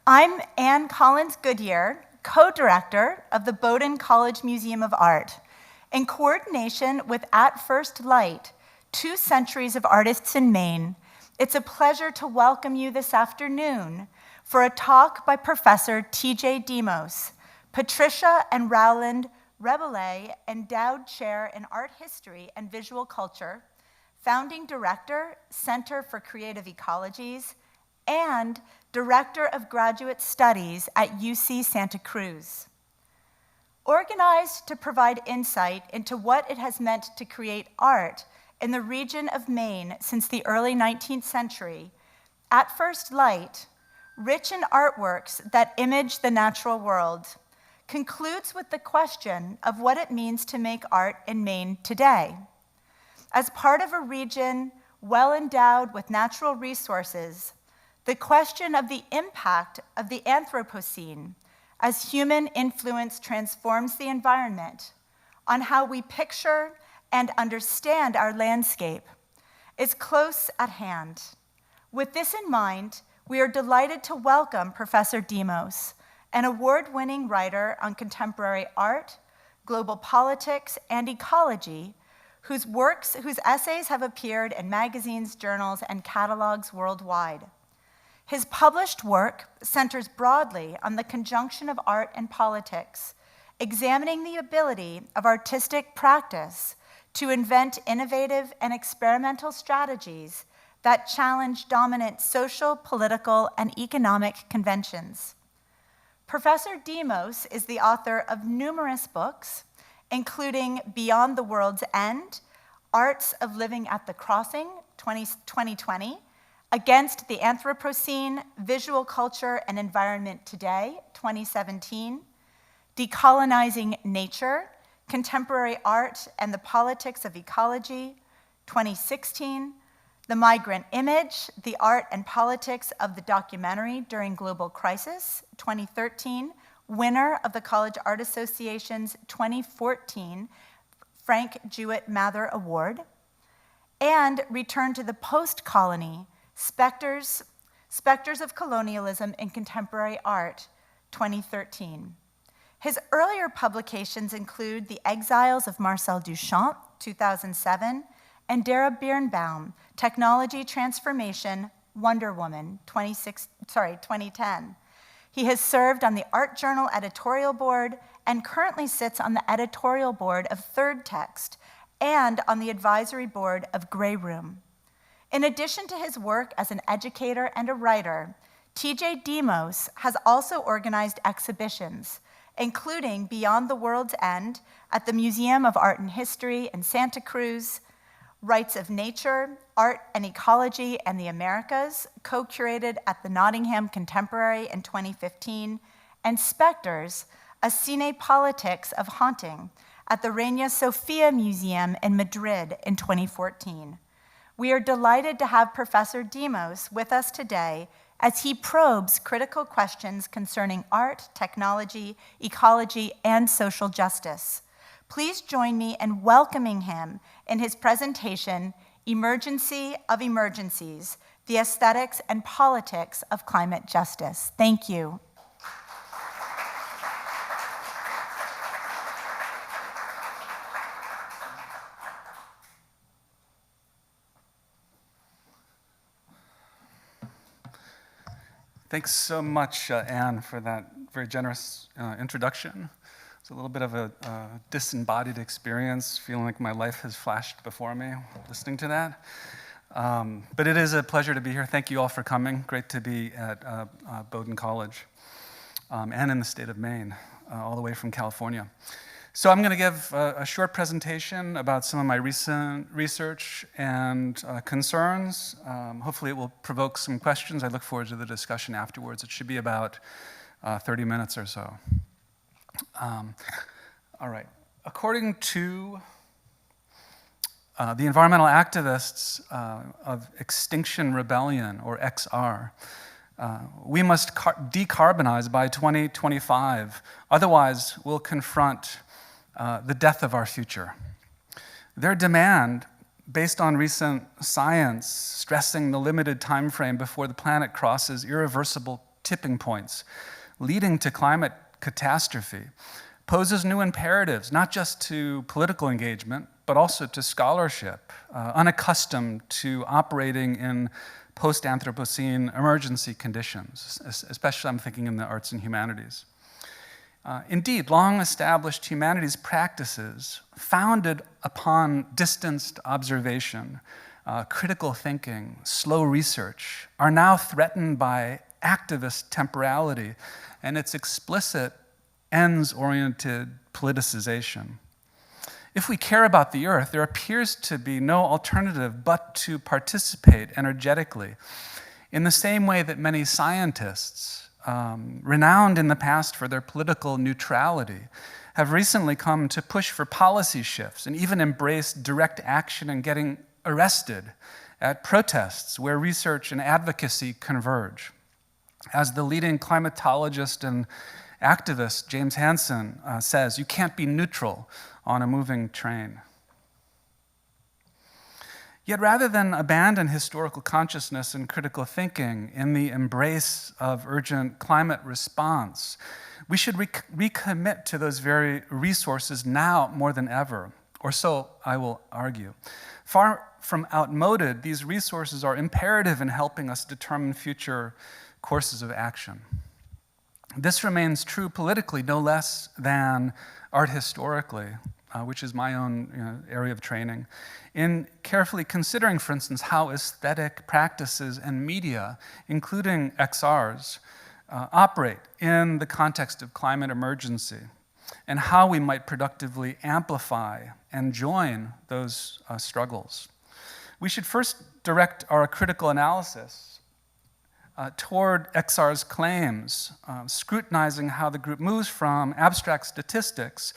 I'm Anne Collins Goodyear, co-director of the Bowdoin College Museum of Art. In coordination with At First Light, 2 Centuries of Artists in Maine, it's a pleasure to welcome you this afternoon for a talk by Professor T.J. Demos, Patricia and Rowland Rabelais Endowed Chair in Art History and Visual Culture, Founding Director, Center for Creative Ecologies, and Director of Graduate Studies at UC Santa Cruz. Organized to provide insight into what it has meant to create art in the region of Maine since the early 19th century, At First Light, rich in artworks that image the natural world, concludes with the question of what it means to make art in Maine today. As part of a region well endowed with natural resources, the question of the impact of the Anthropocene as human influence transforms the environment on how we picture and understand our landscape is close at hand. With this in mind, we are delighted to welcome Professor Demos, an award-winning writer on contemporary art, global politics, and ecology, whose essays have appeared in magazines, journals, and catalogs worldwide. His published work centers broadly on the conjunction of art and politics, examining the ability of artistic practice to invent innovative and experimental strategies that challenge dominant social, political, and economic conventions. Professor Demos is the author of numerous books, including Beyond the World's End, Arts of Living at the Crossing, 2020, Against the Anthropocene, Visual Culture and Environment Today, 2017, Decolonizing Nature, Contemporary Art and the Politics of Ecology, 2016, The Migrant Image, The Art and Politics of the Documentary During Global Crisis, 2013, winner of the College Art Association's 2014 Frank Jewett Mather Award, and Return to the Post-Colony, Specters of Colonialism in Contemporary Art, 2013. His earlier publications include The Exiles of Marcel Duchamp, 2007, and Dara Birnbaum, Technology Transformation, Wonder Woman, 2010. He has served on the Art Journal editorial board and currently sits on the editorial board of Third Text and on the advisory board of Grey Room. In addition to his work as an educator and a writer, T.J. Demos has also organized exhibitions, including Beyond the World's End at the Museum of Art and History in Santa Cruz, Rights of Nature, Art and Ecology and the Americas, co-curated at the Nottingham Contemporary in 2015, and Specters, a cinepolitics of haunting, at the Reina Sofia Museum in Madrid in 2014. We are delighted to have Professor Demos with us today as he probes critical questions concerning art, technology, ecology, and social justice. Please join me in welcoming him in his presentation, Emergency of Emergencies, the Aesthetics and Politics of Climate Justice. Thank you. Thanks so much, Anne, for that very generous introduction. It's a little bit of a disembodied experience, feeling like my life has flashed before me listening to that. But it is a pleasure to be here. Thank you all for coming. Great to be at Bowdoin College and in the state of Maine, all the way from California. So I'm going to give a short presentation about some of my recent research and concerns. Hopefully it will provoke some questions. I look forward to the discussion afterwards. It should be about 30 minutes or so. All right. According to the environmental activists of Extinction Rebellion, or XR, we must decarbonize by 2025. Otherwise, we'll confront the death of our future. Their demand, based on recent science stressing the limited time frame before the planet crosses irreversible tipping points leading to climate catastrophe, poses new imperatives, not just to political engagement, but also to scholarship, unaccustomed to operating in post-Anthropocene emergency conditions, especially I'm thinking in the arts and humanities. Indeed, long-established humanities practices founded upon distanced observation, critical thinking, slow research, are now threatened by activist temporality and its explicit ends-oriented politicization. If we care about the Earth, there appears to be no alternative but to participate energetically in the same way that many scientists, renowned in the past for their political neutrality, have recently come to push for policy shifts and even embrace direct action and getting arrested at protests where research and advocacy converge. As the leading climatologist and activist James Hansen says, you can't be neutral on a moving train. Yet rather than abandon historical consciousness and critical thinking in the embrace of urgent climate response, we should recommit to those very resources now more than ever, or so I will argue. Far from outmoded, these resources are imperative in helping us determine future courses of action. This remains true politically no less than art historically, which is my own area of training, in carefully considering, for instance, how aesthetic practices and media, including XRs, operate in the context of climate emergency, and how we might productively amplify and join those struggles. We should first direct our critical analysis toward XR's claims, scrutinizing how the group moves from abstract statistics,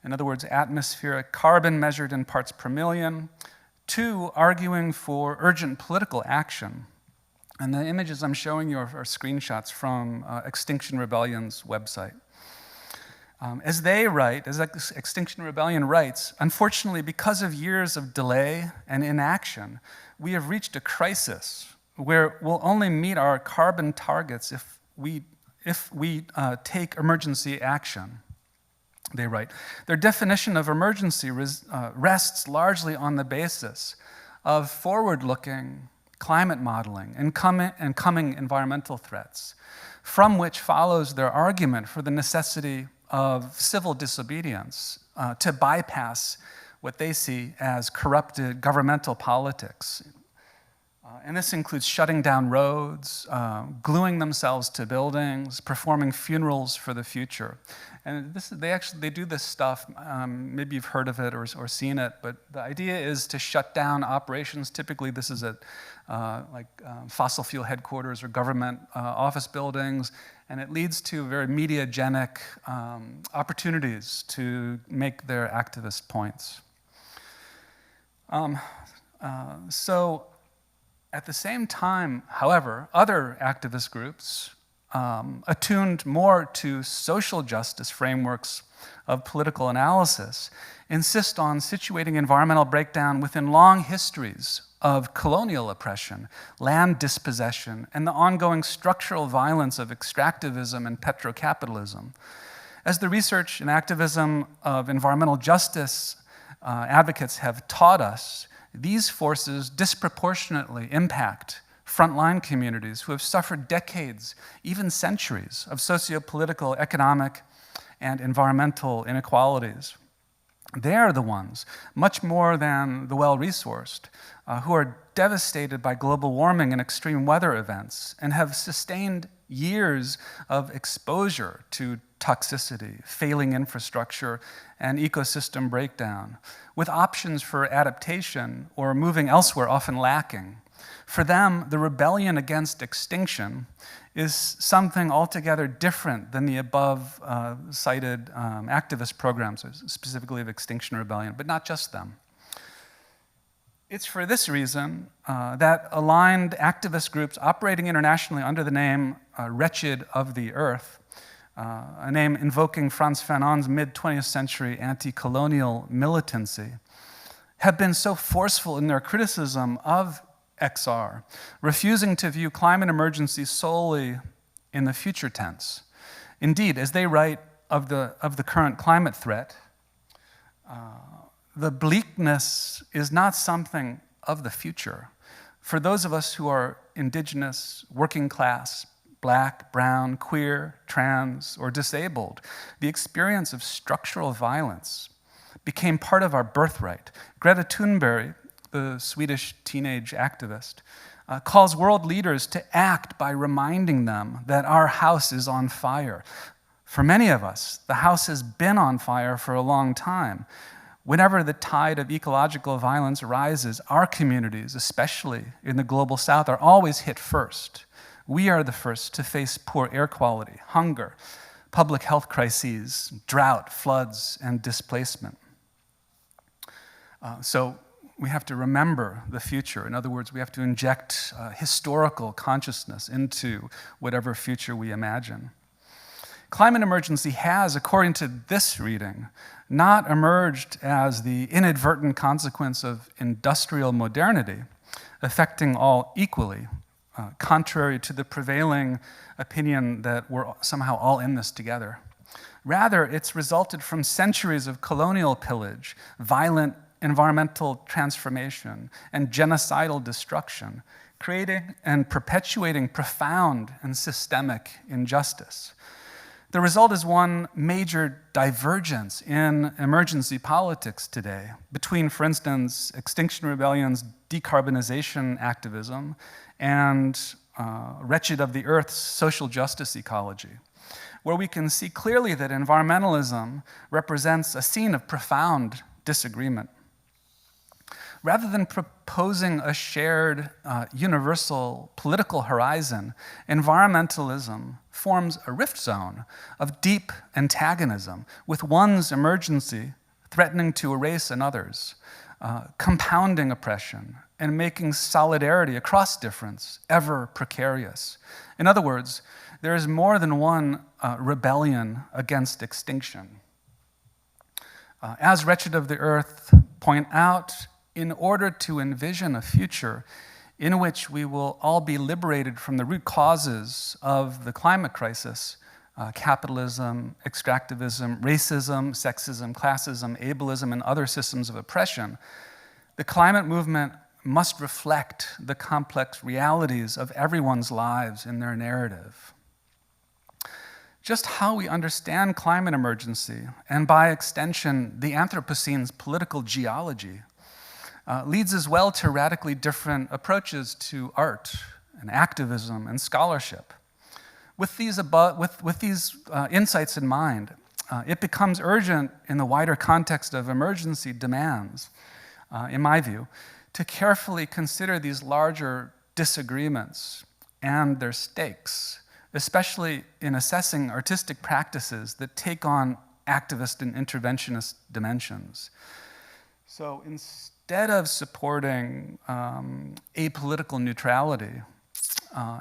in other words, atmospheric carbon measured in parts per million, to arguing for urgent political action. And the images I'm showing you are screenshots from Extinction Rebellion's website. As they write, as Extinction Rebellion writes, unfortunately, because of years of delay and inaction, we have reached a crisis where we'll only meet our carbon targets if we take emergency action. They write, their definition of emergency rests largely on the basis of forward-looking climate modeling and coming environmental threats, from which follows their argument for the necessity of civil disobedience to bypass what they see as corrupted governmental politics. And this includes shutting down roads, gluing themselves to buildings, performing funerals for the future. And they do this stuff, maybe you've heard of it or seen it, but the idea is to shut down operations. Typically this is at fossil fuel headquarters or government office buildings, and it leads to very mediagenic opportunities to make their activist points. So at the same time, however, other activist groups attuned more to social justice frameworks of political analysis insist on situating environmental breakdown within long histories of colonial oppression, land dispossession, and the ongoing structural violence of extractivism and petrocapitalism. As the research and activism of environmental justice advocates have taught us, these forces disproportionately impact frontline communities who have suffered decades, even centuries, of socio-political, economic, and environmental inequalities. They are the ones, much more than the well-resourced, who are devastated by global warming and extreme weather events and have sustained years of exposure to toxicity, failing infrastructure, and ecosystem breakdown, with options for adaptation or moving elsewhere often lacking. For them, the rebellion against extinction is something altogether different than the above cited activist programs, specifically of Extinction Rebellion, but not just them. It's for this reason that aligned activist groups operating internationally under the name Wretched of the Earth, a name invoking Frantz Fanon's mid-20th century anti-colonial militancy, have been so forceful in their criticism of XR, refusing to view climate emergency solely in the future tense. Indeed, as they write of the current climate threat, the bleakness is not something of the future. For those of us who are indigenous, working class, black, brown, queer, trans, or disabled, the experience of structural violence became part of our birthright. Greta Thunberg, the Swedish teenage activist, calls world leaders to act by reminding them that our house is on fire. For many of us, the house has been on fire for a long time. Whenever the tide of ecological violence rises, our communities, especially in the global south, are always hit first. We are the first to face poor air quality, hunger, public health crises, drought, floods, and displacement. So we have to remember the future. In other words, we have to inject historical consciousness into whatever future we imagine. Climate emergency has, according to this reading, not emerged as the inadvertent consequence of industrial modernity, affecting all equally, contrary to the prevailing opinion that we're somehow all in this together. Rather, it's resulted from centuries of colonial pillage, violent environmental transformation, and genocidal destruction, creating and perpetuating profound and systemic injustice. The result is one major divergence in emergency politics today between, for instance, Extinction Rebellion's decarbonization activism and Wretched of the Earth's social justice ecology, where we can see clearly that environmentalism represents a scene of profound disagreement. Rather than proposing a shared, universal political horizon, environmentalism forms a rift zone of deep antagonism, with one's emergency threatening to erase another's, compounding oppression and making solidarity across difference ever precarious. In other words, there is more than one rebellion against extinction. As Wretched of the Earth point out, in order to envision a future in which we will all be liberated from the root causes of the climate crisis, capitalism, extractivism, racism, sexism, classism, ableism, and other systems of oppression, the climate movement must reflect the complex realities of everyone's lives in their narrative. Just how we understand climate emergency, and by extension, the Anthropocene's political geology, leads as well to radically different approaches to art and activism and scholarship. With these insights in mind, it becomes urgent in the wider context of emergency demands, in my view, to carefully consider these larger disagreements and their stakes, especially in assessing artistic practices that take on activist and interventionist dimensions. So instead of supporting apolitical neutrality,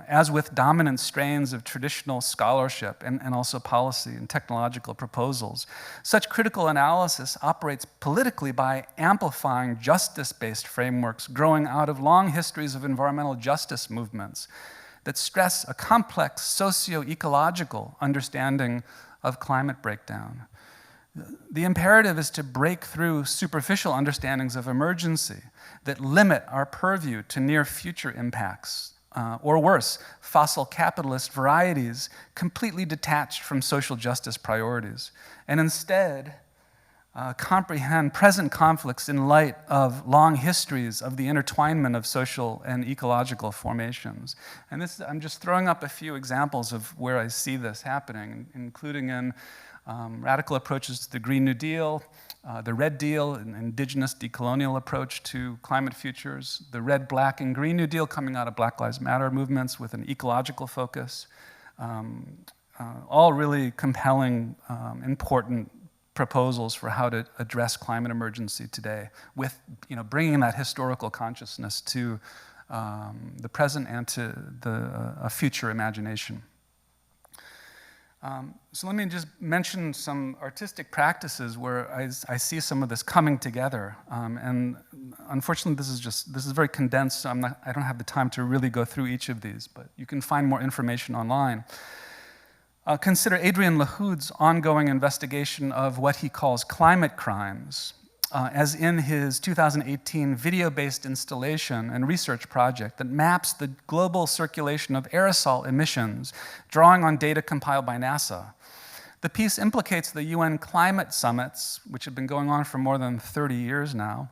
as with dominant strains of traditional scholarship and also policy and technological proposals, such critical analysis operates politically by amplifying justice-based frameworks growing out of long histories of environmental justice movements that stress a complex socio-ecological understanding of climate breakdown. The imperative is to break through superficial understandings of emergency that limit our purview to near-future impacts, or worse, fossil capitalist varieties completely detached from social justice priorities, and instead comprehend present conflicts in light of long histories of the intertwinement of social and ecological formations. And this, I'm just throwing up a few examples of where I see this happening, including in radical approaches to the Green New Deal, the Red Deal, an indigenous decolonial approach to climate futures, the Red, Black, and Green New Deal coming out of Black Lives Matter movements with an ecological focus, all really compelling, important proposals for how to address climate emergency today with bringing that historical consciousness to the present and to a future imagination. So let me just mention some artistic practices where I see some of this coming together. And unfortunately, this is very condensed, so I don't have the time to really go through each of these, but you can find more information online. Consider Adrian Lahoud's ongoing investigation of what he calls climate crimes, as in his 2018 video-based installation and research project that maps the global circulation of aerosol emissions, drawing on data compiled by NASA. The piece implicates the UN climate summits, which have been going on for more than 30 years now,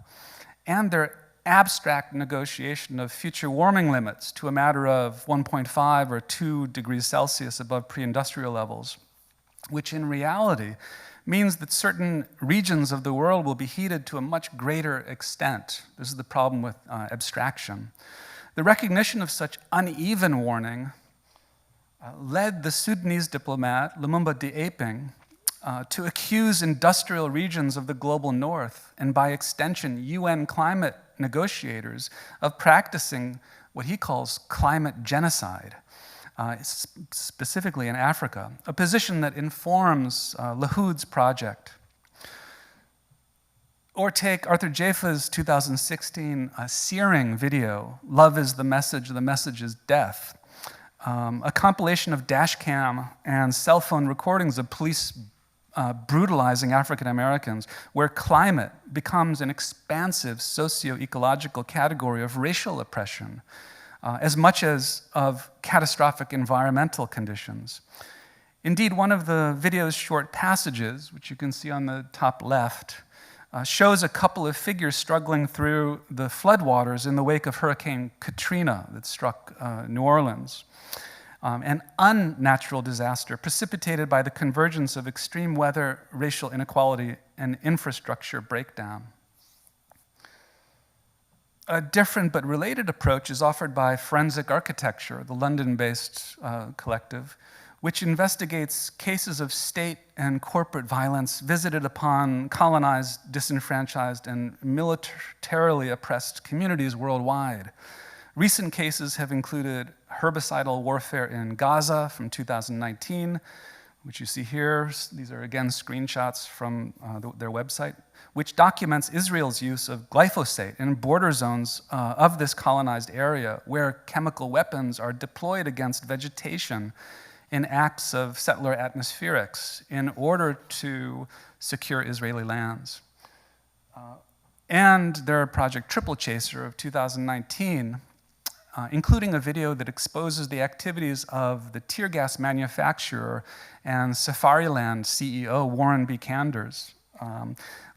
and their abstract negotiation of future warming limits to a matter of 1.5 or 2 degrees Celsius above pre-industrial levels, which in reality means that certain regions of the world will be heated to a much greater extent. This is the problem with abstraction. The recognition of such uneven warning led the Sudanese diplomat Lumumba Dieping to accuse industrial regions of the global north, and by extension, UN climate negotiators, of practicing what he calls climate genocide, specifically in Africa, a position that informs Lahoud's project. Or take Arthur Jafa's 2016 searing video, Love is the Message is Death, a compilation of dash cam and cell phone recordings of police brutalizing African Americans, where climate becomes an expansive socio-ecological category of racial oppression, as much as of catastrophic environmental conditions. Indeed, one of the video's short passages, which you can see on the top left, shows a couple of figures struggling through the floodwaters in the wake of Hurricane Katrina that struck New Orleans. An unnatural disaster precipitated by the convergence of extreme weather, racial inequality, and infrastructure breakdown. A different but related approach is offered by Forensic Architecture, the London-based collective, which investigates cases of state and corporate violence visited upon colonized, disenfranchised, and militarily oppressed communities worldwide. Recent cases have included herbicidal warfare in Gaza from 2019, which you see here. These are again screenshots from their website, which documents Israel's use of glyphosate in border zones of this colonized area, where chemical weapons are deployed against vegetation in acts of settler atmospherics in order to secure Israeli lands. And their Project Triple Chaser of 2019, including a video that exposes the activities of the tear gas manufacturer and Safariland CEO Warren B. Kanders,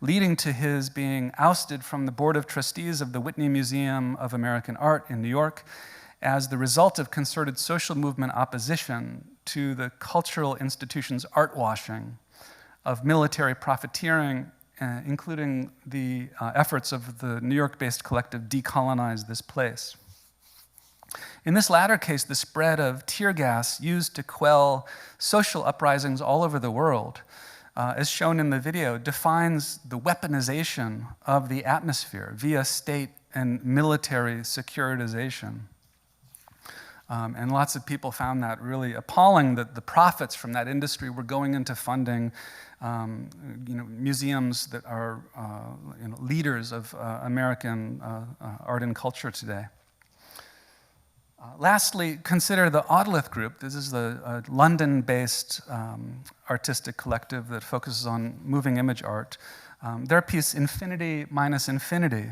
leading to his being ousted from the board of trustees of the Whitney Museum of American Art in New York as the result of concerted social movement opposition to the cultural institution's art washing of military profiteering, including the efforts of the New York-based collective Decolonize This Place. In this latter case, the spread of tear gas used to quell social uprisings all over the world, as shown in the video, defines the weaponization of the atmosphere via state and military securitization. And lots of people found that really appalling, that the profits from that industry were going into funding museums that are leaders of American art and culture today. Lastly, consider the Audlith Group. This is the London-based artistic collective that focuses on moving image art. Their piece, Infinity Minus Infinity,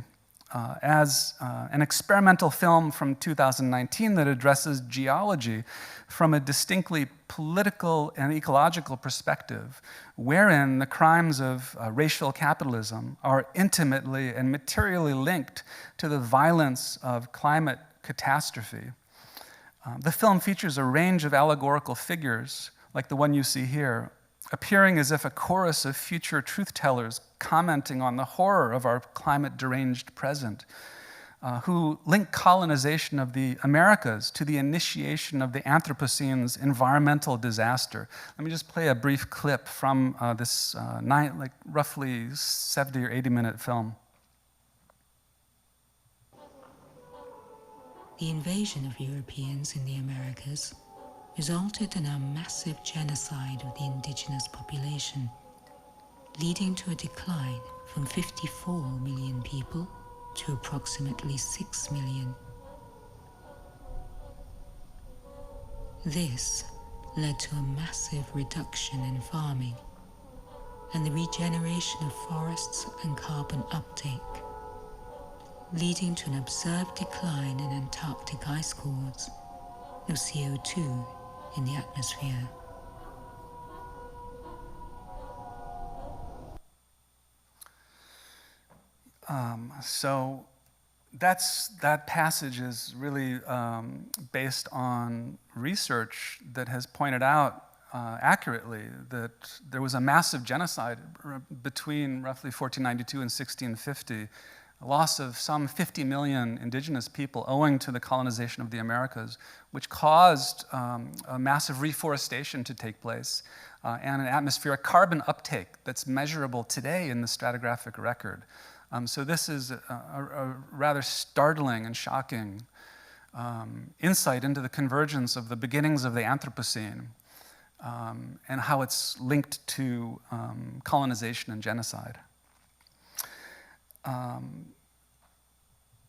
as an experimental film from 2019 that addresses geology from a distinctly political and ecological perspective, wherein the crimes of racial capitalism are intimately and materially linked to the violence of climate catastrophe. The film features a range of allegorical figures, like the one you see here, appearing as if a chorus of future truth-tellers commenting on the horror of our climate-deranged present, who link colonization of the Americas to the initiation of the Anthropocene's environmental disaster. Let me just play a brief clip from this roughly 70 or 80-minute film. The invasion of Europeans in the Americas resulted in a massive genocide of the indigenous population, leading to a decline from 54 million people to approximately 6 million. This led to a massive reduction in farming and the regeneration of forests and carbon uptake, leading to an observed decline in Antarctic ice cores of CO2 in the atmosphere. So that passage is really based on research that has pointed out accurately that there was a massive genocide between roughly 1492 and 1650, a loss of some 50 million indigenous people owing to the colonization of the Americas, which caused a massive reforestation to take place and an atmospheric carbon uptake that's measurable today in the stratigraphic record. So this is a rather startling and shocking insight into the convergence of the beginnings of the Anthropocene and how it's linked to colonization and genocide.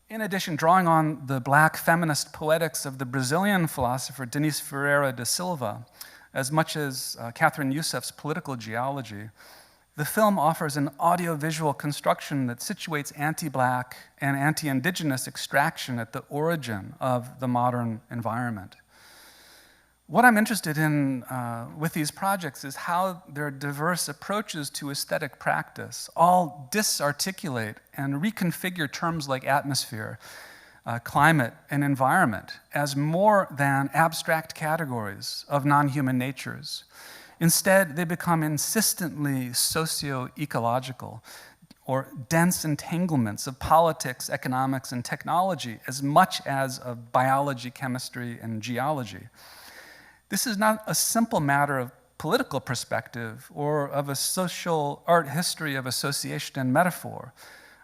In addition, drawing on the Black feminist poetics of the Brazilian philosopher Denise Ferreira da Silva, as much as Catherine Youssef's political geology, the film offers an audiovisual construction that situates anti-Black and anti-Indigenous extraction at the origin of the modern environment. What I'm interested in with these projects is how their diverse approaches to aesthetic practice all disarticulate and reconfigure terms like atmosphere, climate, and environment as more than abstract categories of non-human natures. Instead, they become insistently socio-ecological or dense entanglements of politics, economics, and technology as much as of biology, chemistry, and geology. This is not a simple matter of political perspective or of a social art history of association and metaphor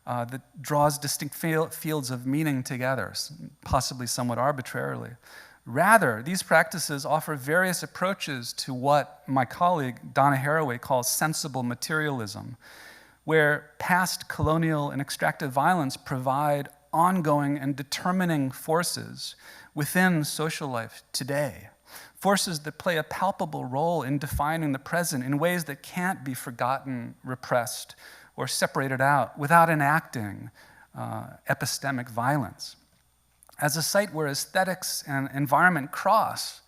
that draws distinct fields of meaning together, possibly somewhat arbitrarily. Rather, these practices offer various approaches to what my colleague Donna Haraway calls sensible materialism, where past colonial and extractive violence provide ongoing and determining forces within social life today, forces that play a palpable role in defining the present in ways that can't be forgotten, repressed, or separated out without enacting epistemic violence. As a site where aesthetics and environment cross,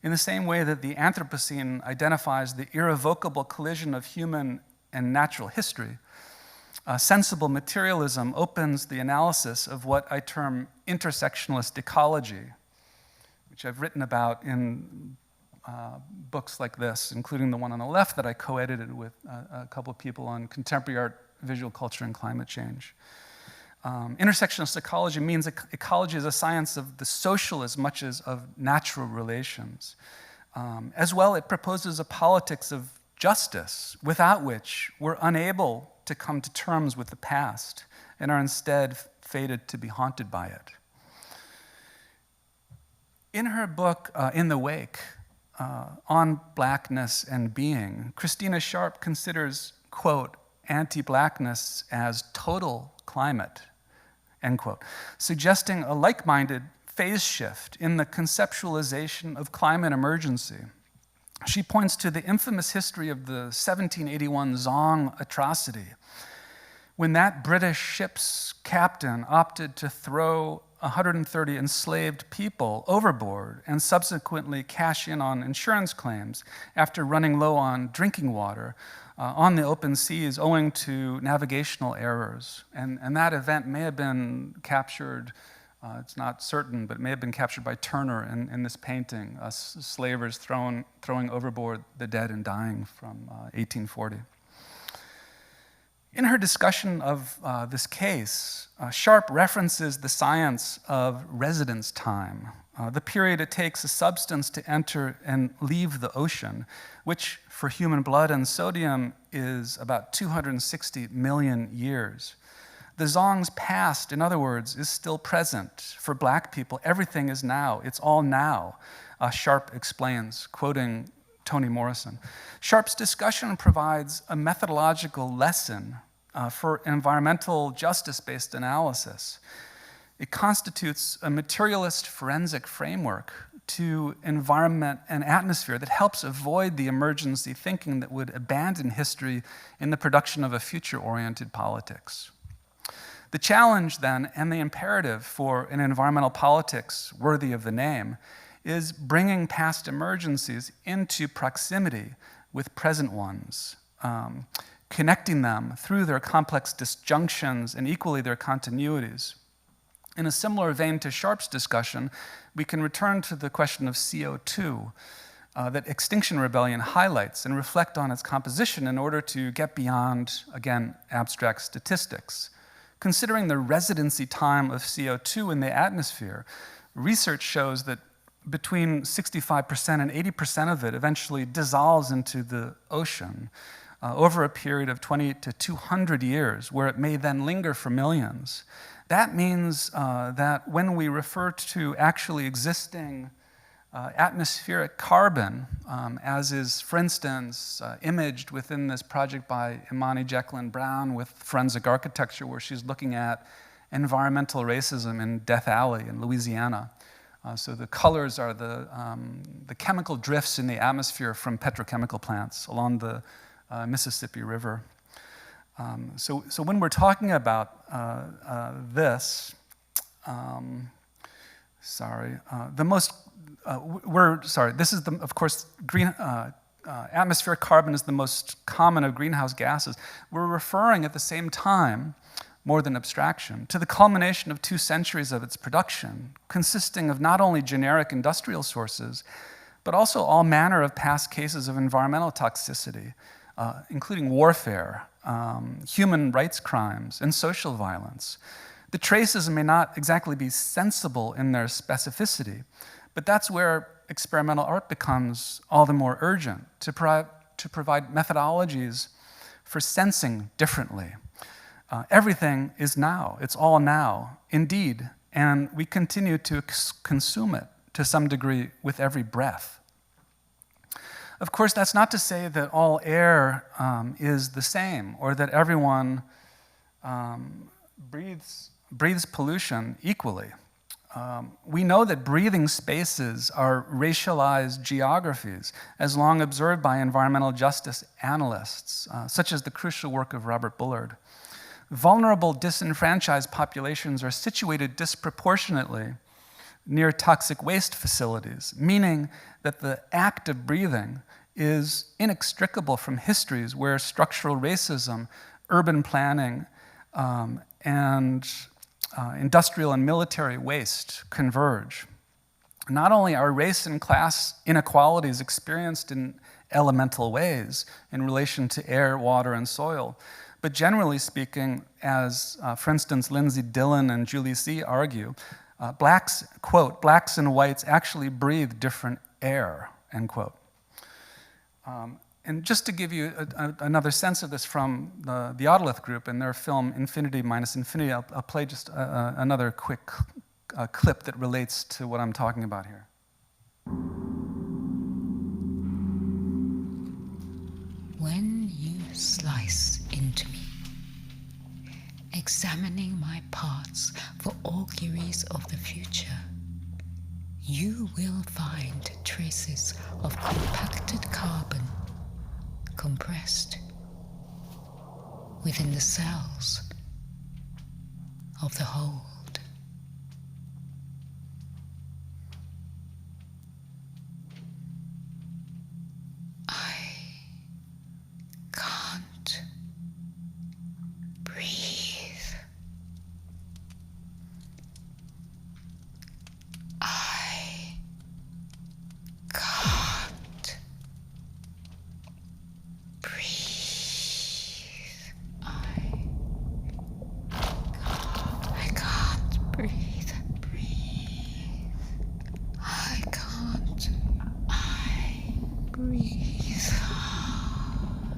in the same way that the Anthropocene identifies the irrevocable collision of human and natural history, sensible materialism opens the analysis of what I term intersectionalist ecology, which I've written about in books like this, including the one on the left that I co-edited with a couple of people on contemporary art, visual culture, and climate change. Intersectionalist ecology means ecology is a science of the social as much as of natural relations. As well, it proposes a politics of justice, without which we're unable to come to terms with the past and are instead fated to be haunted by it. In her book, In the Wake, on Blackness and Being, Christina Sharp considers, quote, anti-Blackness as total climate, end quote, suggesting a like-minded phase shift in the conceptualization of climate emergency. She points to the infamous history of the 1781 Zong atrocity, when that British ship's captain opted to throw 130 enslaved people overboard and subsequently cash in on insurance claims after running low on drinking water on the open seas owing to navigational errors. And that event may have been captured, it's not certain, but it may have been captured by Turner in this painting, slavers throwing overboard the dead and dying from 1840. In her discussion of this case, Sharp references the science of residence time, the period it takes a substance to enter and leave the ocean, which for human blood and sodium is about 260 million years. The Zong's past, in other words, is still present. For Black people, everything is now. It's all now, Sharp explains, quoting Toni Morrison. Sharp's discussion provides a methodological lesson for environmental justice-based analysis. It constitutes a materialist forensic framework to environment and atmosphere that helps avoid the emergency thinking that would abandon history in the production of a future-oriented politics. The challenge, then, and the imperative for an environmental politics worthy of the name is bringing past emergencies into proximity with present ones, connecting them through their complex disjunctions and equally their continuities. In a similar vein to Sharp's discussion, we can return to the question of CO2 that Extinction Rebellion highlights and reflect on its composition in order to get beyond, again, abstract statistics. Considering the residency time of CO2 in the atmosphere, research shows that between 65% and 80% of it eventually dissolves into the ocean over a period of 20 to 200 years, where it may then linger for millions. That means that when we refer to actually existing atmospheric carbon, as is, for instance, imaged within this project by Imani Jacqueline Brown with Forensic Architecture, where she's looking at environmental racism in Death Alley in Louisiana. So the colors are the chemical drifts in the atmosphere from petrochemical plants along the Mississippi River. So when we're talking about this, this is of course, atmospheric carbon is the most common of greenhouse gases. We're referring at the same time, more than abstraction, to the culmination of 2 centuries of its production, consisting of not only generic industrial sources, but also all manner of past cases of environmental toxicity, including warfare, human rights crimes, and social violence. The traces may not exactly be sensible in their specificity, but that's where experimental art becomes all the more urgent, to provide methodologies for sensing differently. Everything is now, it's all now, indeed, and we continue to consume it to some degree with every breath. Of course, that's not to say that all air is the same, or that everyone breathes pollution equally. We know that breathing spaces are racialized geographies, as long observed by environmental justice analysts, such as the crucial work of Robert Bullard. Vulnerable, disenfranchised populations are situated disproportionately near toxic waste facilities, meaning that the act of breathing is inextricable from histories where structural racism, urban planning, and industrial and military waste converge. Not only are race and class inequalities experienced in elemental ways in relation to air, water, and soil, but generally speaking, as, for instance, Lindsay Dillon and Julie C. argue, blacks, quote, blacks and whites actually breathe different air, end quote. And just to give you another sense of this from the Autolith group and their film Infinity Minus Infinity, I'll play just another quick clip that relates to what I'm talking about here. When you slice into me, examining my parts for auguries of the future, you will find traces of compacted carbon compressed within the cells of the hold. I can't breathe. I can't breathe. I can't breathe. I can't. I breathe hard.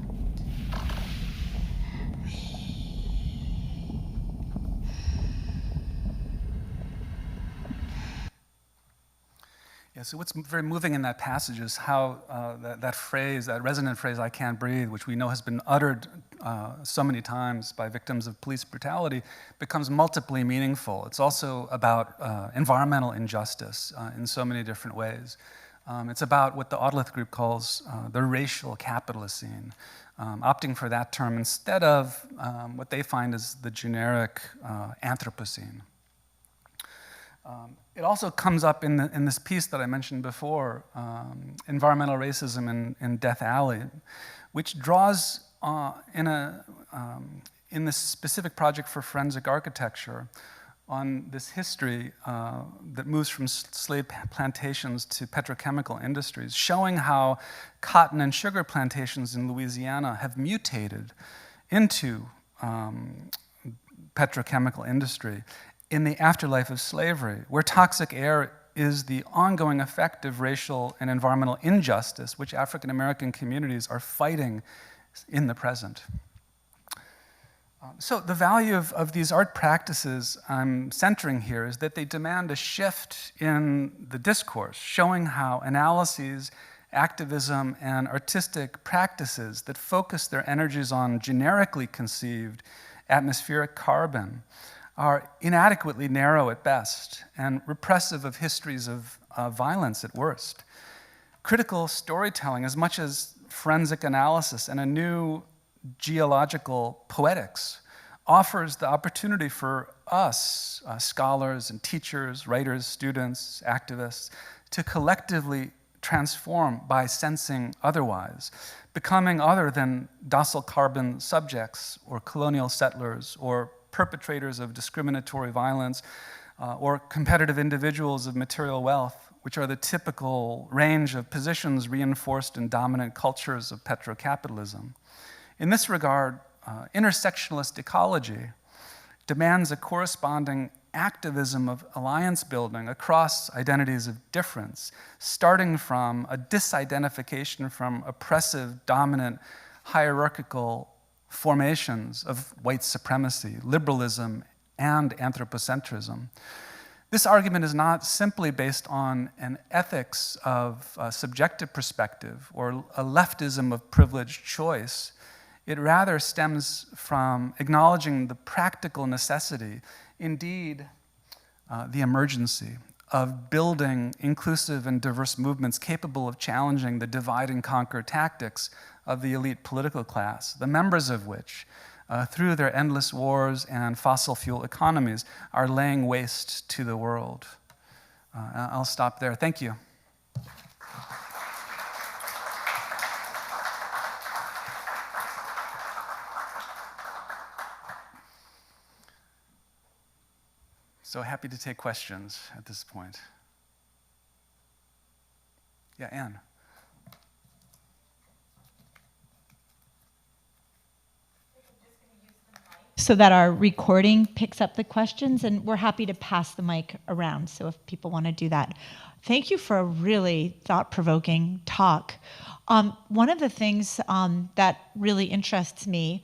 Yeah, so what's very moving in that passage is how that phrase, that resonant phrase, "I can't breathe," which we know has been uttered so many times by victims of police brutality, becomes multiply meaningful. It's also about environmental injustice in so many different ways. It's about what the Audleth Group calls the racial capitalocene, opting for that term instead of what they find as the generic Anthropocene. It also comes up in this piece that I mentioned before, Environmental Racism in Death Alley, which draws in this specific project for forensic architecture on this history that moves from slave plantations to petrochemical industries, showing how cotton and sugar plantations in Louisiana have mutated into petrochemical industry in the afterlife of slavery, where toxic air is the ongoing effect of racial and environmental injustice, which African American communities are fighting in the present. So the value of these art practices I'm centering here is that they demand a shift in the discourse, showing how analyses, activism, and artistic practices that focus their energies on generically conceived atmospheric carbon are inadequately narrow at best and repressive of histories of violence at worst. Critical storytelling, as much as forensic analysis and a new geological poetics, offers the opportunity for us, scholars and teachers, writers, students, activists, to collectively transform by sensing otherwise, becoming other than docile carbon subjects or colonial settlers or perpetrators of discriminatory violence or competitive individuals of material wealth, which are the typical range of positions reinforced in dominant cultures of petrocapitalism. In this regard, intersectionalist ecology demands a corresponding activism of alliance building across identities of difference, starting from a disidentification from oppressive, dominant, hierarchical formations of white supremacy, liberalism, and anthropocentrism. This argument is not simply based on an ethics of subjective perspective or a leftism of privileged choice. It rather stems from acknowledging the practical necessity, indeed, the emergency of building inclusive and diverse movements capable of challenging the divide and conquer tactics of the elite political class, the members of which, through their endless wars and fossil fuel economies, are laying waste to the world. I'll stop there. Thank you. So happy to take questions at this point. Yeah, Anne. So that our recording picks up the questions, and we're happy to pass the mic around, so if people want to do that. Thank you for a really thought-provoking talk. One of the things that really interests me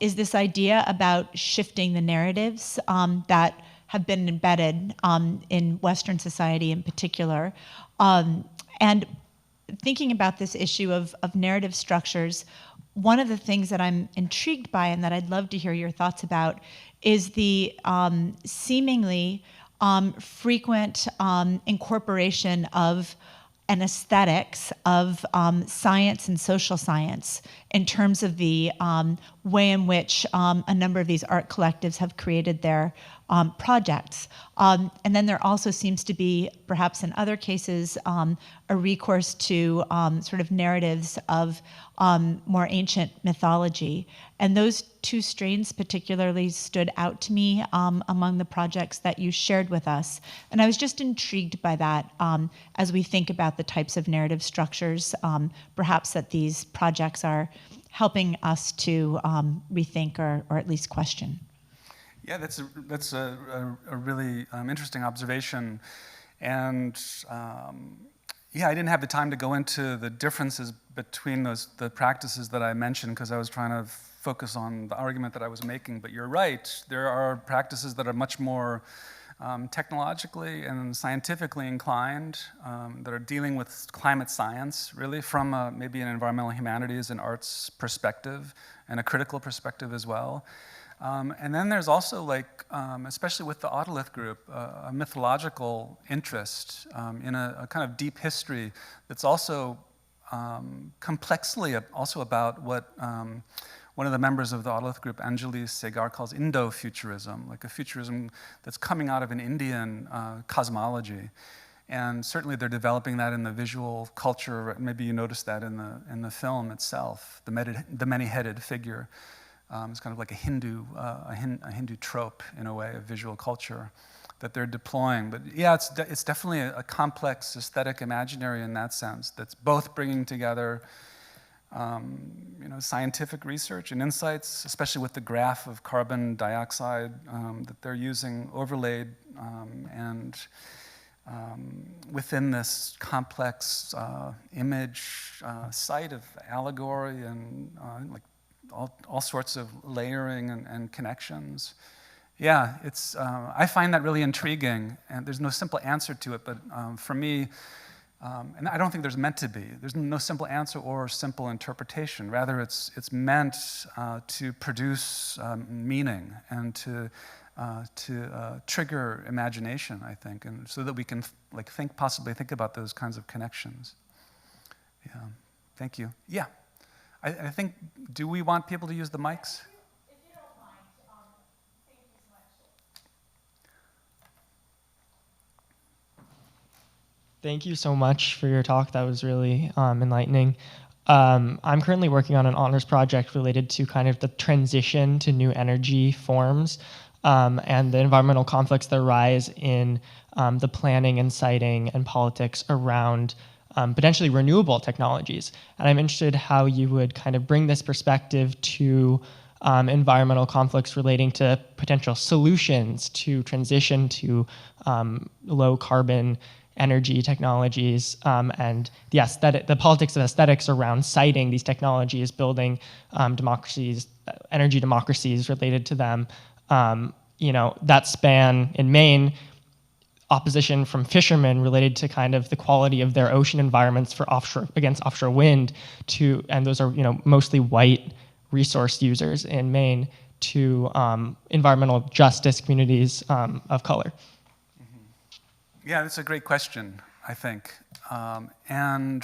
is this idea about shifting the narratives that have been embedded in Western society in particular. And thinking about this issue of narrative structures, one of the things that I'm intrigued by and that I'd love to hear your thoughts about is the seemingly frequent incorporation of an aesthetics of science and social science in terms of the way in which a number of these art collectives have created their projects. And then there also seems to be, perhaps in other cases, a recourse to sort of narratives of more ancient mythology. And those two strains particularly stood out to me among the projects that you shared with us. And I was just intrigued by that as we think about the types of narrative structures, perhaps that these projects are helping us to rethink or at least question. Yeah, that's a really interesting observation. And yeah, I didn't have the time to go into the differences between the practices that I mentioned because I was trying to focus on the argument that I was making. But you're right, there are practices that are much more technologically and scientifically inclined, that are dealing with climate science, really from maybe an environmental humanities and arts perspective, and a critical perspective as well. And then there's also, like, especially with the Autolith group, a mythological interest in a kind of deep history that's also complexly also about what one of the members of the Autolith group, Anjali Segar, calls Indo-futurism, like a futurism that's coming out of an Indian cosmology. And certainly they're developing that in the visual culture. Maybe you noticed that in the film itself, the many-headed figure. It's kind of like a Hindu trope, in a way, of visual culture that they're deploying. But yeah, it's definitely a complex aesthetic imaginary in that sense, that's both bringing together scientific research and insights, especially with the graph of carbon dioxide that they're using overlaid and within this complex image site of allegory and like all sorts of layering and connections. Yeah, I find that really intriguing, and there's no simple answer to it, but for me, and I don't think there's meant to be. There's no simple answer or simple interpretation. Rather, it's meant to produce meaning and to trigger imagination, I think, and so that we can possibly think about those kinds of connections. Yeah, thank you. Yeah, I think. Do we want people to use the mics? If you don't mind, thank you so much. Thank you so much for your talk. That was really enlightening. I'm currently working on an honors project related to kind of the transition to new energy forms and the environmental conflicts that arise in the planning and siting and politics around potentially renewable technologies. And I'm interested how you would kind of bring this perspective to environmental conflicts relating to potential solutions to transition to low carbon energy technologies and the politics of aesthetics around siting these technologies, building democracies, energy democracies related to them. That span in Maine, opposition from fishermen related to kind of the quality of their ocean environments against offshore wind, and those are mostly white resource users in Maine, to environmental justice communities of color. Yeah, that's a great question, I think. And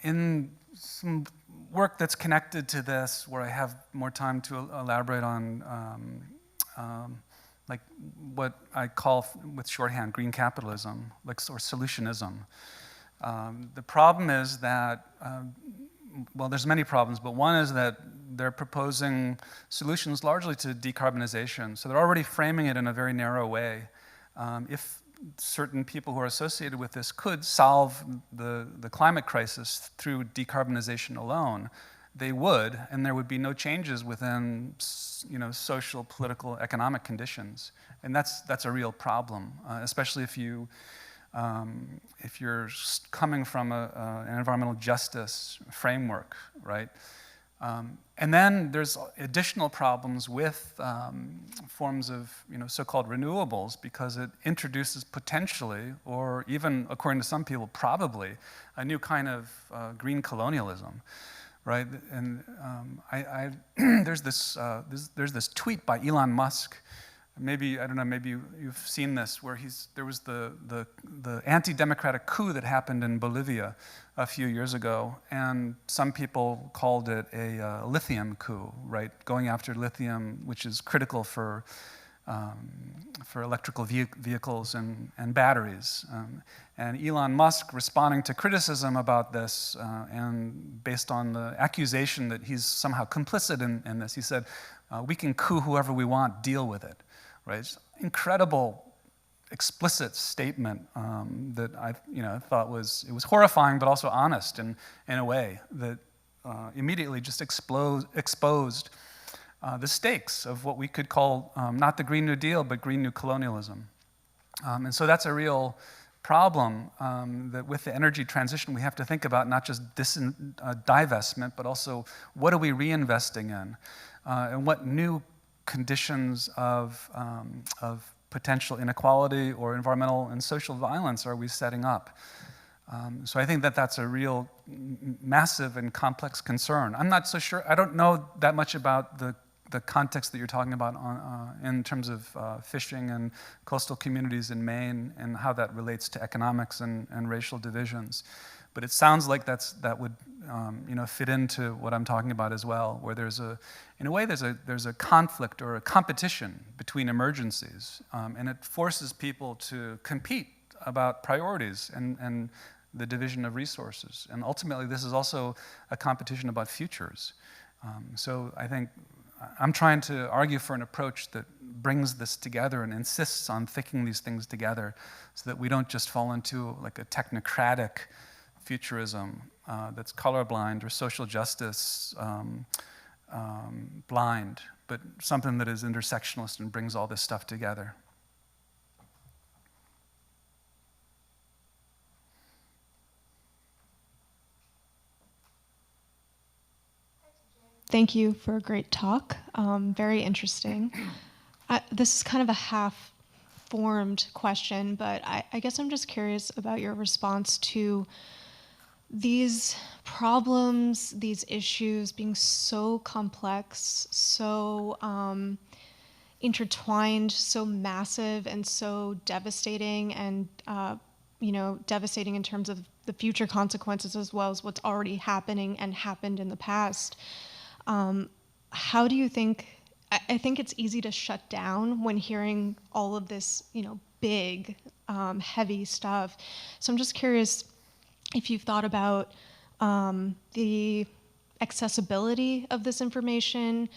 in some work that's connected to this, where I have more time to elaborate on like what I call with shorthand green capitalism, or solutionism. The problem is that, well, there's many problems, but one is that they're proposing solutions largely to decarbonization. So they're already framing it in a very narrow way. If certain people who are associated with this could solve the climate crisis through decarbonization alone, they would, and there would be no changes within social, political, economic conditions. And that's a real problem, especially if you're coming from an environmental justice framework, right? And then there's additional problems with forms of so-called renewables, because it introduces potentially, or even according to some people probably, a new kind of green colonialism, right? And there's this tweet by Elon Musk. Maybe, I don't know, maybe you've seen this, where there was the anti-democratic coup that happened in Bolivia a few years ago, and some people called it a lithium coup, right? Going after lithium, which is critical for electrical vehicles and batteries. And Elon Musk, responding to criticism about this, and based on the accusation that he's somehow complicit in this, he said, we can coup whoever we want, deal with it. Right? It's incredible, explicit statement that I thought was horrifying, but also honest in a way that immediately just exposed the stakes of what we could call not the Green New Deal, but Green New Colonialism. And so that's a real problem that with the energy transition we have to think about, not just divestment, but also what are we reinvesting in, and what new conditions of potential inequality or environmental and social violence are we setting up? So I think that that's a real massive and complex concern. I'm not so sure, I don't know that much about the context that you're talking about in terms of fishing and coastal communities in Maine and how that relates to economics and racial divisions. But it sounds like that would fit into what I'm talking about as well, where in a way there's a conflict or a competition between emergencies, and it forces people to compete about priorities and the division of resources. And ultimately, this is also a competition about futures. So I think I'm trying to argue for an approach that brings this together and insists on thinking these things together so that we don't just fall into like a technocratic futurism that's colorblind or social justice blind, but something that is intersectionalist and brings all this stuff together. Thank you for a great talk. Very interesting. This is kind of a half-formed question, but I guess I'm just curious about your response to these problems, these issues being so complex, so intertwined, so massive, and so devastating, and devastating in terms of the future consequences as well as what's already happening and happened in the past. How do you think, I think it's easy to shut down when hearing all of this, big, heavy stuff. So I'm just curious if you've thought about the accessibility of this information.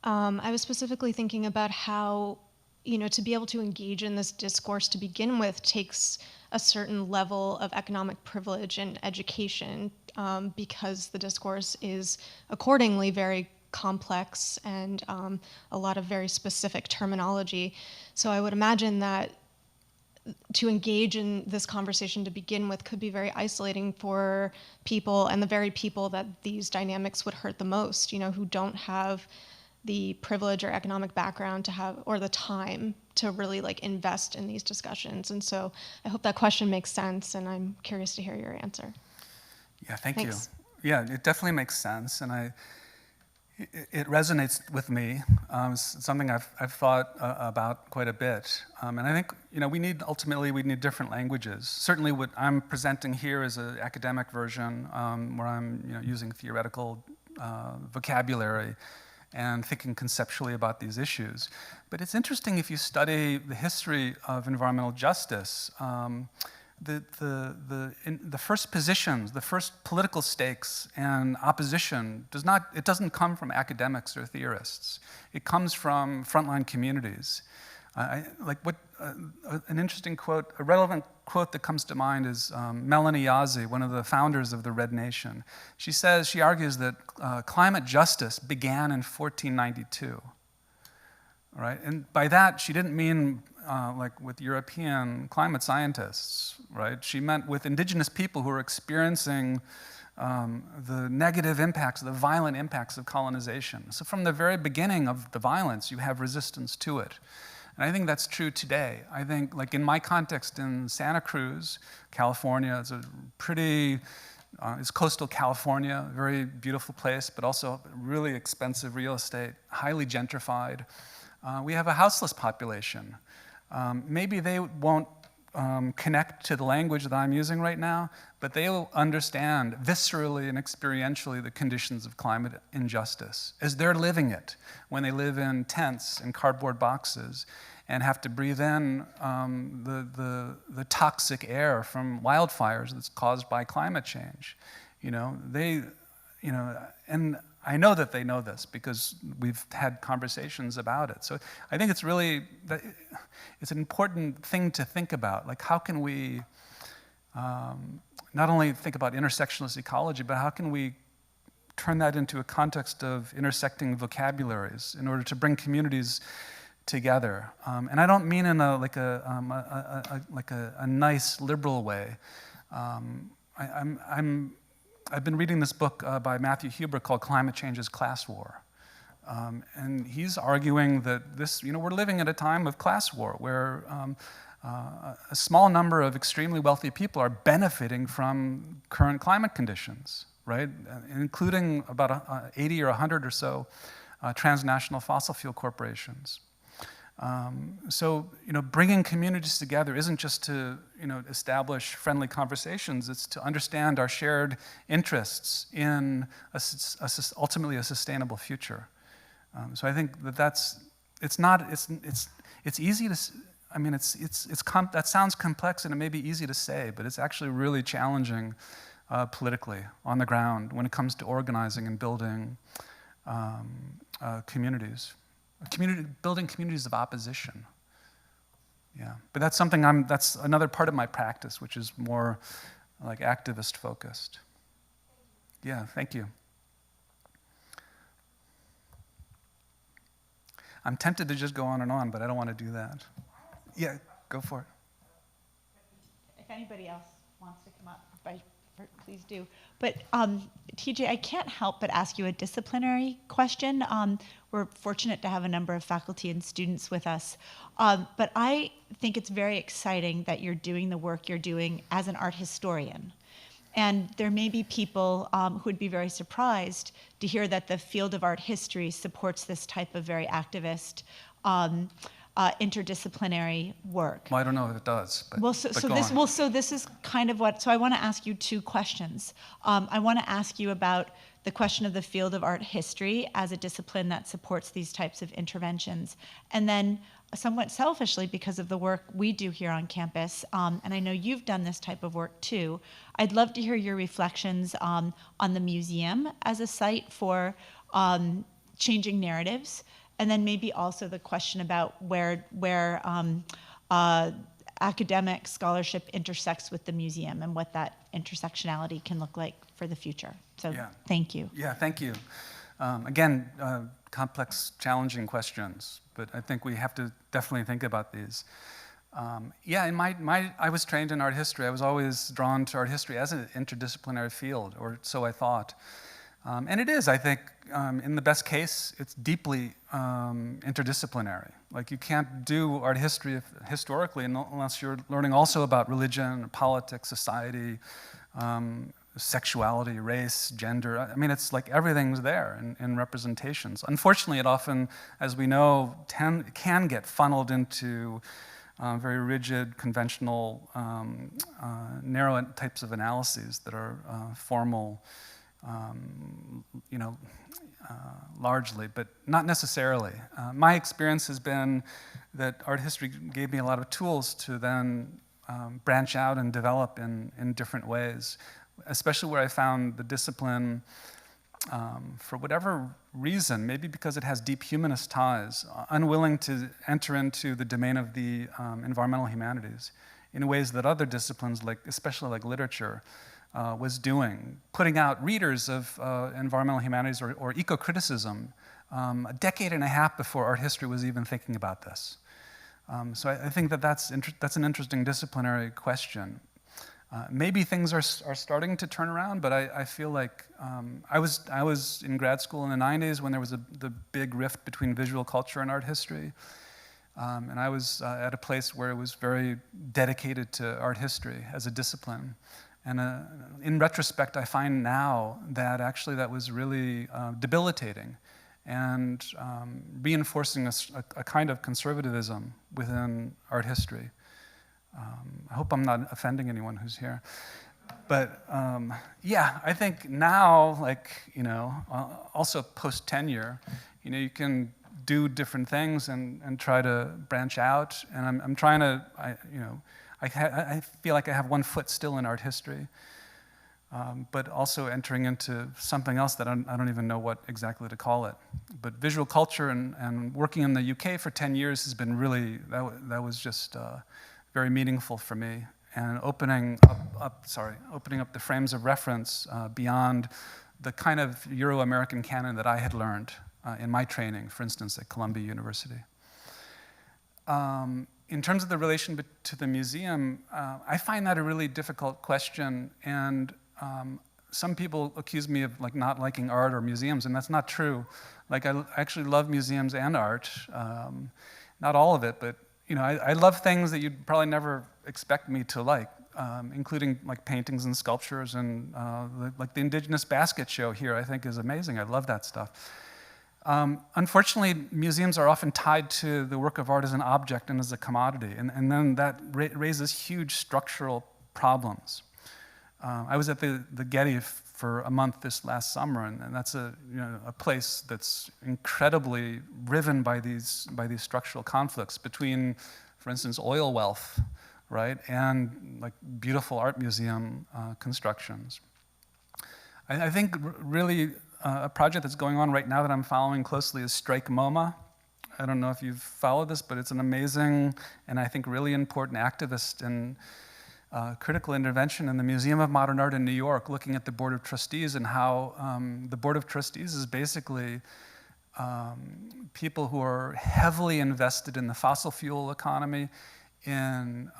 I was specifically thinking about how, to be able to engage in this discourse to begin with takes a certain level of economic privilege and education, because the discourse is accordingly very complex and a lot of very specific terminology. So I would imagine that to engage in this conversation to begin with could be very isolating for people, and the very people that these dynamics would hurt the most, who don't have the privilege or economic background to have, or the time to really invest in these discussions. And so I hope that question makes sense, and I'm curious to hear your answer. Yeah, thank Thanks. you. Yeah, it definitely makes sense, and it resonates with me. It's something I've thought about quite a bit, and I think we need different languages. Certainly, what I'm presenting here is an academic version where I'm using theoretical vocabulary and thinking conceptually about these issues. But it's interesting if you study the history of environmental justice. The first positions, the first political stakes and opposition doesn't come from academics or theorists. It comes from frontline communities. An interesting quote, a relevant quote that comes to mind is Melanie Yazzie, one of the founders of the Red Nation. She argues that climate justice began in 1492. Right? And by that, she didn't mean with European climate scientists, right? She meant with indigenous people who were experiencing the negative impacts, the violent impacts of colonization. So from the very beginning of the violence, you have resistance to it. And I think that's true today. I think, in my context in Santa Cruz, California, it's coastal California, a very beautiful place, but also really expensive real estate, highly gentrified. We have a houseless population. Maybe they won't connect to the language that I'm using right now, but they will understand viscerally and experientially the conditions of climate injustice as they're living it when they live in tents and cardboard boxes and have to breathe in the toxic air from wildfires that's caused by climate change. And I know that they know this because we've had conversations about it. So I think it's an important thing to think about. How can we not only think about intersectionalist ecology, but how can we turn that into a context of intersecting vocabularies in order to bring communities together? And I don't mean in a nice liberal way. I've been reading this book by Matthew Huber called Climate Change is Class War, And he's arguing that this, we're living at a time of class war where a small number of extremely wealthy people are benefiting from current climate conditions, right? Including about 80 or 100 or so transnational fossil fuel corporations. So, bringing communities together isn't just to, establish friendly conversations, it's to understand our shared interests in ultimately a sustainable future. So I think it's easy to, that sounds complex and it may be easy to say, but it's actually really challenging politically on the ground when it comes to organizing and building communities. Building communities of opposition. Yeah, but that's that's another part of my practice, which is more like activist focused. Yeah, thank you. I'm tempted to just go on and on, but I don't want to do that. Yeah, go for it. If anybody else wants to come up, please do. But TJ, I can't help but ask you a disciplinary question. We're fortunate to have a number of faculty and students with us. But I think it's very exciting that you're doing the work you're doing as an art historian. And there may be people who would be very surprised to hear that the field of art history supports this type of very activist, interdisciplinary work. Well, I don't know if it does. But, so this is kind of what. So I want to ask you two questions. I want to ask you about the question of the field of art history as a discipline that supports these types of interventions, and then somewhat selfishly, because of the work we do here on campus, and I know you've done this type of work too, I'd love to hear your reflections on the museum as a site for changing narratives, and then maybe also the question about where academic scholarship intersects with the museum and what that intersectionality can look like for the future. So yeah. Thank you. Yeah, thank you. Again, complex, challenging questions, but I think we have to definitely think about these. I was trained in art history. I was always drawn to art history as an interdisciplinary field, or so I thought. And it is, I think, in the best case, it's deeply interdisciplinary. Like, you can't do art history historically unless you're learning also about religion, politics, society, sexuality, race, gender. I mean, it's like everything's there in representations. Unfortunately, it often, as we know, can get funneled into very rigid, conventional, narrow types of analyses that are formal, largely, but not necessarily. My experience has been that art history gave me a lot of tools to then branch out and develop in different ways, especially where I found the discipline, for whatever reason, maybe because it has deep humanist ties, unwilling to enter into the domain of the environmental humanities in ways that other disciplines, especially like literature, was doing, putting out readers of environmental humanities or eco-criticism a decade and a half before art history was even thinking about this. So I think that's an interesting disciplinary question. Maybe things are starting to turn around, but I feel like I was in grad school in the 90s when there was the big rift between visual culture and art history. And I was at a place where it was very dedicated to art history as a discipline. And in retrospect, I find now that actually that was really debilitating and reinforcing a kind of conservatism within art history. I hope I'm not offending anyone who's here. But yeah, I think now, also post-tenure, you can do different things and try to branch out. And I'm trying to, I feel like I have one foot still in art history, but also entering into something else that I don't even know what exactly to call it. But visual culture and working in the UK for 10 years has been really, that was just very meaningful for me. And opening up the frames of reference beyond the kind of Euro-American canon that I had learned in my training, for instance, at Columbia University. In terms of the relation to the museum, I find that a really difficult question, and some people accuse me of like not liking art or museums, and that's not true. Like I actually love museums and art, not all of it, but you know, I love things that you'd probably never expect me to like, including like paintings and sculptures, and like the Indigenous Basket Show here I think is amazing. I love that stuff. Unfortunately, museums are often tied to the work of art as an object and as a commodity, and then that raises huge structural problems. I was at the Getty for a month this last summer, and that's a place that's incredibly riven by these structural conflicts between, for instance, oil wealth, right, and like beautiful art museum constructions. I think really a project that's going on right now that I'm following closely is Strike MoMA. I don't know if you've followed this, but it's an amazing and I think really important activist in critical intervention in the Museum of Modern Art in New York, looking at the Board of Trustees and how the Board of Trustees is basically people who are heavily invested in the fossil fuel economy, in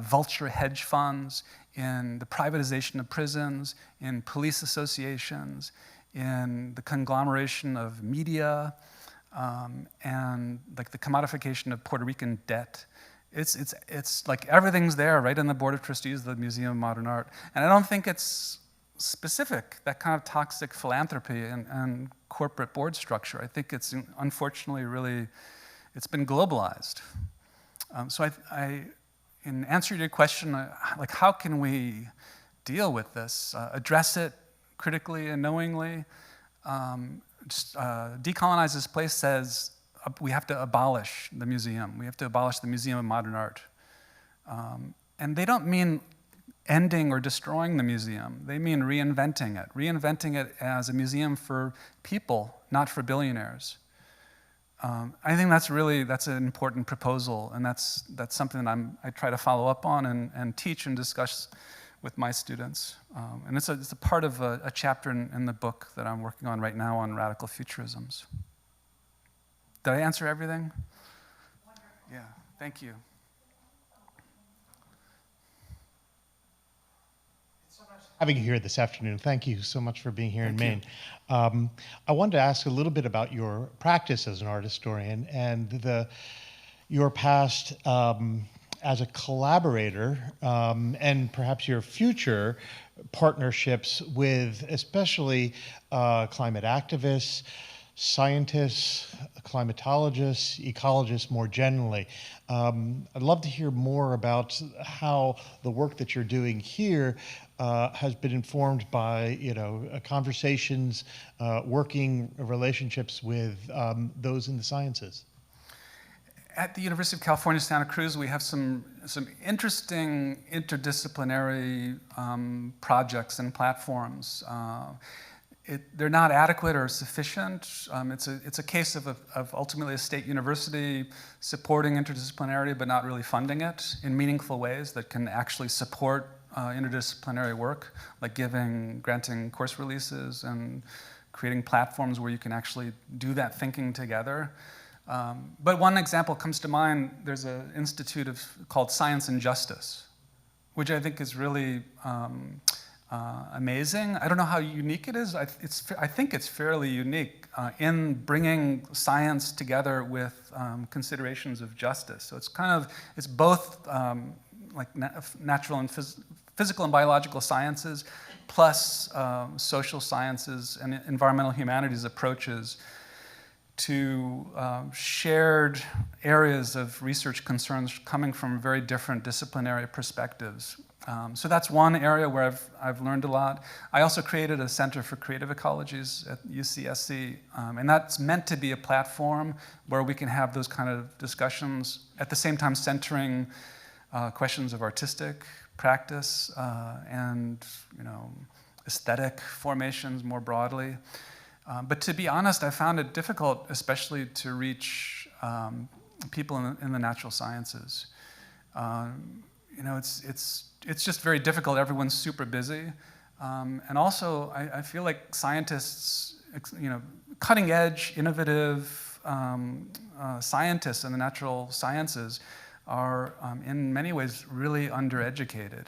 vulture hedge funds, in the privatization of prisons, in police associations, in the conglomeration of media, and like the commodification of Puerto Rican debt. It's like everything's there right in the Board of Trustees of the Museum of Modern Art. And I don't think it's specific, that kind of toxic philanthropy and corporate board structure. I think it's unfortunately really, it's been globalized. So in answer to your question, like how can we deal with this, address it critically and knowingly? Decolonize This Place says we have to abolish the museum. We have to abolish the Museum of Modern Art. And they don't mean ending or destroying the museum. They mean reinventing it as a museum for people, not for billionaires. I think that's an important proposal, and that's something that I try to follow up on and teach and discuss with my students. And it's a part of a chapter in the book that I'm working on right now on radical futurisms. Did I answer everything? Wonderful. Yeah, thank you. Having you here this afternoon. Thank you so much for being here in Maine. I wanted to ask a little bit about your practice as an art historian and your past as a collaborator and perhaps your future partnerships with especially climate activists, scientists, climatologists, ecologists more generally. I'd love to hear more about how the work that you're doing here has been informed by conversations, working relationships with those in the sciences. At the University of California, Santa Cruz, we have some interesting interdisciplinary projects and platforms. They're not adequate or sufficient. It's a case of ultimately a state university supporting interdisciplinarity but not really funding it in meaningful ways that can actually support interdisciplinary work, like granting course releases and creating platforms where you can actually do that thinking together. But one example comes to mind. There's an institute called Science and Justice, which I think is really amazing. I don't know how unique it is. I think it's fairly unique in bringing science together with considerations of justice. So it's both like natural and physical and biological sciences, plus social sciences and environmental humanities approaches to shared areas of research concerns coming from very different disciplinary perspectives. So that's one area where I've learned a lot. I also created a Center for Creative Ecologies at UCSC, and that's meant to be a platform where we can have those kind of discussions, at the same time centering questions of artistic practice and aesthetic formations more broadly. But to be honest, I found it difficult, especially to reach people in the natural sciences. It's just very difficult. Everyone's super busy. And also, I feel like scientists, cutting edge, innovative scientists in the natural sciences are in many ways really undereducated.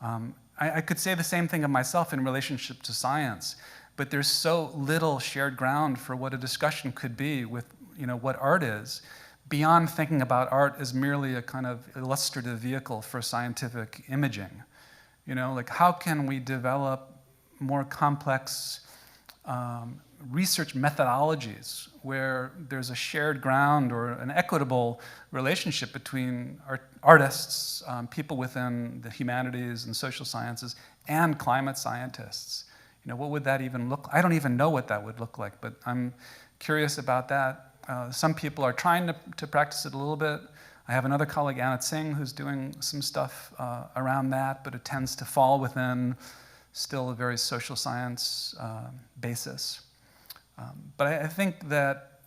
I could say the same thing of myself in relationship to science, but there's so little shared ground for what a discussion could be with, what art is, beyond thinking about art as merely a kind of illustrative vehicle for scientific imaging. Like how can we develop more complex research methodologies where there's a shared ground or an equitable relationship between artists, people within the humanities and social sciences, and climate scientists. What would that even look like? I don't even know what that would look like, but I'm curious about that. Some people are trying to practice it a little bit. I have another colleague, Anna Singh, who's doing some stuff around that, but it tends to fall within still a very social science basis. But I think that,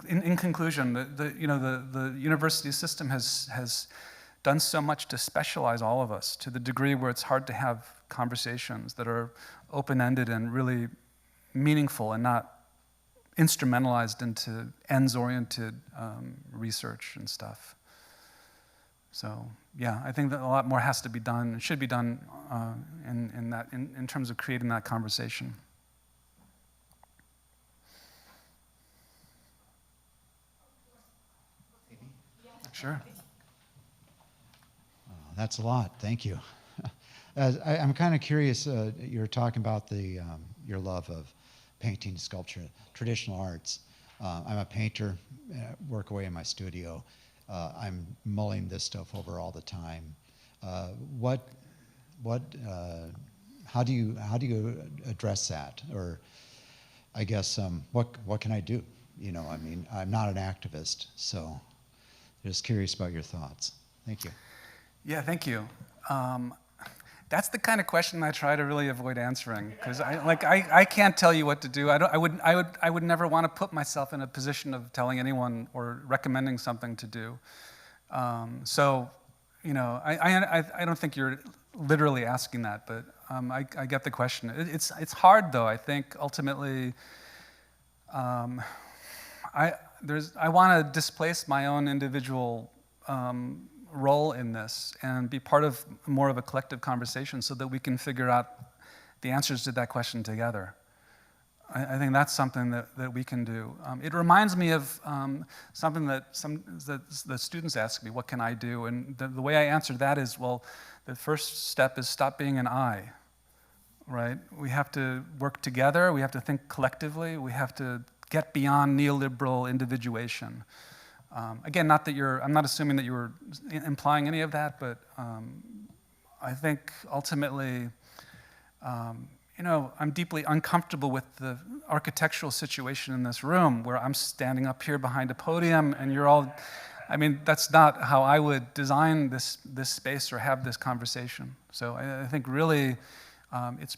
in conclusion, the university system has done so much to specialize all of us to the degree where it's hard to have conversations that are open-ended and really meaningful and not instrumentalized into ends-oriented research and stuff. So yeah, I think that a lot more has to be done, and should be done in terms of creating that conversation. Sure. That's a lot. Thank you. I'm kind of curious. You're talking about your love of painting, sculpture, traditional arts. I'm a painter. Work away in my studio. I'm mulling this stuff over all the time. How do you address that? Or I guess what can I do? I'm not an activist, so just curious about your thoughts. Thank you. Yeah, thank you. That's the kind of question I try to really avoid answering, because I can't tell you what to do. I would never want to put myself in a position of telling anyone or recommending something to do. I don't think you're literally asking that, but I get the question. It's hard though. I think ultimately, I want to displace my own individual role in this and be part of more of a collective conversation so that we can figure out the answers to that question together. I think that's something that we can do. It reminds me of something that the students ask me, what can I do? And the way I answer that is, well, the first step is stop being an I, right? We have to work together, we have to think collectively, we have to get beyond neoliberal individuation. Again, I'm not assuming that you were implying any of that, but I think ultimately, I'm deeply uncomfortable with the architectural situation in this room where I'm standing up here behind a podium and you're all, that's not how I would design this space or have this conversation. So I think really it's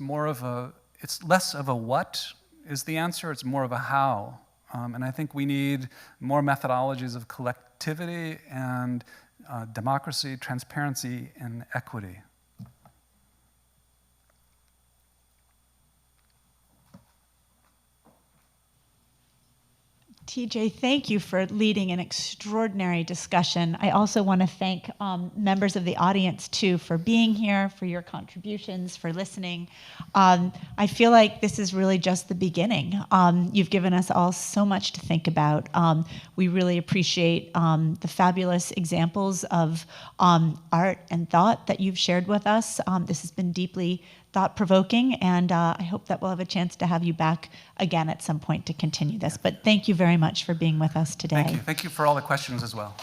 less of a what is the answer, it's more of a how. And I think we need more methodologies of collectivity and democracy, transparency, and equity. TJ, thank you for leading an extraordinary discussion. I also want to thank members of the audience, too, for being here, for your contributions, for listening. I feel like this is really just the beginning. You've given us all so much to think about. We really appreciate the fabulous examples of art and thought that you've shared with us. This has been deeply thought-provoking, and I hope that we'll have a chance to have you back again at some point to continue this. But thank you very much for being with us today. Thank you. Thank you for all the questions as well.